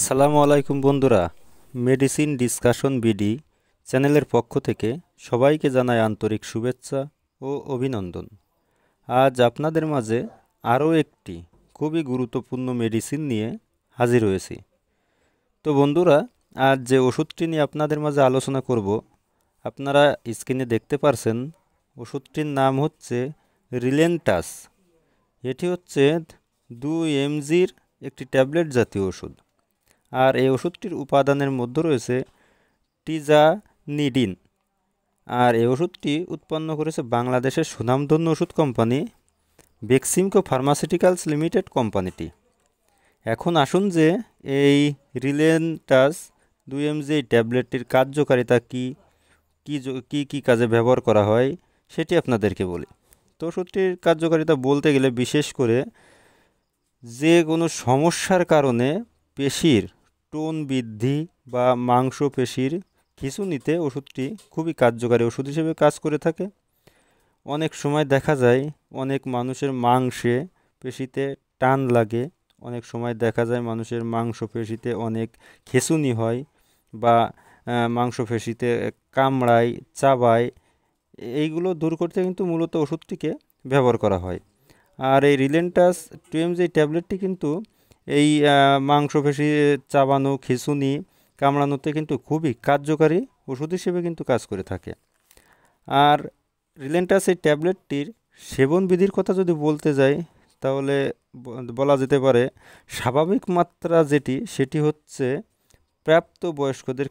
আসসালামু আলাইকুম বন্ধুরা, মেডিসিন ডিসকাশন বিডি চ্যানেলের পক্ষ থেকে সবাইকে জানাই আন্তরিক শুভেচ্ছা ও অভিনন্দন। আজ আপনাদের মাঝে আরও একটি খুবই গুরুত্বপূর্ণ মেডিসিন নিয়ে হাজির হয়েছি। তো বন্ধুরা, আজ যে ওষুধটি নিয়ে আপনাদের মাঝে আলোচনা করব, আপনারা স্ক্রিনে দেখতে পারছেন। ওষুধটির নাম হচ্ছে রিলেন্টাস। এটি হচ্ছে 2 mgর একটি ট্যাবলেট জাতীয় ওষুধ। আর এই ওষুধটির উপাদানের মধ্যে রয়েছে টিজানিডিন। আর এই ওষুধটি উৎপন্ন করেছে বাংলাদেশের সুনামধন্য ওষুধ কোম্পানি বেক্সিমকো ফার্মাসিউটিক্যালস লিমিটেড কোম্পানিটি। এখন আসুন যে এই রিলেন্টাস 2 mg এই ট্যাবলেটটির কার্যকারিতা কী কী কী কাজে ব্যবহার করা হয় সেটি আপনাদেরকে বলি। তো ওষুধটির কার্যকারিতা বলতে গেলে বিশেষ করে যে কোনো সমস্যার কারণে পেশির টোন বৃদ্ধি বা মাংসপেশির খিঁচুনিতে ওষুধটি খুবই কার্যকারী ওষুধ হিসেবে কাজ করে থাকে। অনেক সময় দেখা যায় অনেক মানুষের মাংসে পেশিতে টান লাগে, অনেক সময় দেখা যায় মানুষের মাংসপেশিতে অনেক খিঁচুনি হয় বা মাংসপেশিতে কামড়ায়, চাবায়। এইগুলো দূর করতে কিন্তু মূলত ওষুধটিকে ব্যবহার করা হয়। আর এই রিলেন্টাস 2 mg ট্যাবলেটটি কিন্তু এই মাংসপেশি চাবানো, খিঁচুনি, কামড়ানোতে কিন্তু খুবই কার্যকারী ওষুধ হিসেবে কিন্তু কাজ করে থাকে। আর রিলেন্টাস এই ট্যাবলেটটির সেবন বিধির কথা যদি বলতে যাই, তাহলে বলা যেতে পারে স্বাভাবিক মাত্রা যেটি সেটি হচ্ছে প্রাপ্তবয়স্কদের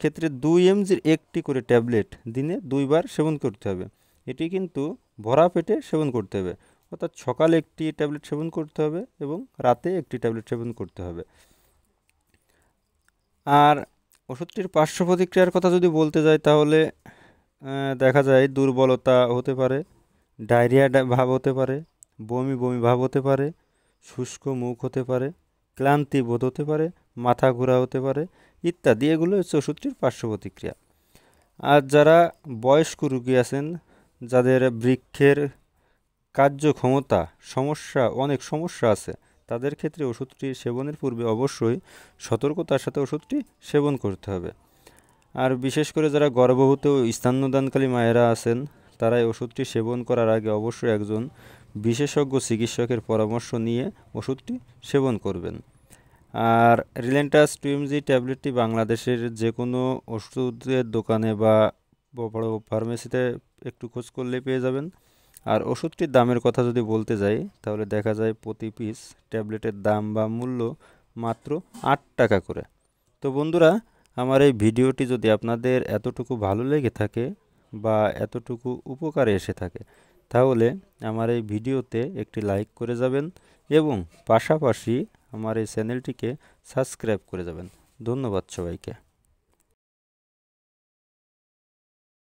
ক্ষেত্রে 2 mgর একটি করে ট্যাবলেট দিনে 2বার সেবন করতে হবে। এটি কিন্তু ভরা পেটে সেবন করতে হবে, অর্থাৎ সকালে একটি ট্যাবলেট সেবন করতে হবে এবং রাতে একটি ট্যাবলেট সেবন করতে হবে। আর ওষুধটির পার্শ্ব প্রতিক্রিয়ার কথা যদি বলতে যাই, তাহলে দেখা যায় দুর্বলতা হতে পারে, ডায়রিয়া ভাব হতে পারে, বমি বমি ভাব হতে পারে, শুষ্ক মুখ হতে পারে, ক্লান্তি বোধ হতে পারে, মাথা ঘোরা হতে পারে ইত্যাদি। এগুলো হচ্ছে ওষুধটির পার্শ্ব প্রতিক্রিয়া। আর যারা বয়স্ক রোগী আছেন, যাদের বৃক্কের কার্যক্ষমতা অনেক সমস্যা আছে, তাদের ক্ষেত্রে ওষুধটি সেবনের পূর্বে অবশ্যই সতর্কতার সাথে ওষুধটি সেবন করতে হবে। আর বিশেষ করে যারা গর্ভবতী ও স্তন্যদানকারী মায়েরা আছেন, তারা এই ওষুধটি সেবন করার আগে অবশ্যই একজন বিশেষজ্ঞ চিকিৎসকের পরামর্শ নিয়ে ওষুধটি সেবন করবেন। আর রিলেন্টাস 2 mg ট্যাবলেটটি বাংলাদেশের যে কোনো ওষুধের দোকানে বা বড় ফার্মেসিতে একটু খোঁজ করলেই পেয়ে যাবেন। আর ওষুধটির দামের কথা যদি বলতে যাই, তাহলে দেখা যায় প্রতি পিস ট্যাবলেটের দাম বা মূল্য মাত্র 8 টাকা করে। তো বন্ধুরা, আমার এই ভিডিওটি যদি আপনাদের এতটুকু ভালো লেগে থাকে বা এতটুকু উপকারে এসে থাকে, তাহলে আমার এই ভিডিওতে একটি লাইক করে যাবেন এবং পাশাপাশি আমার এই চ্যানেলটিকে সাবস্ক্রাইব করে যাবেন। ধন্যবাদ সবাইকে।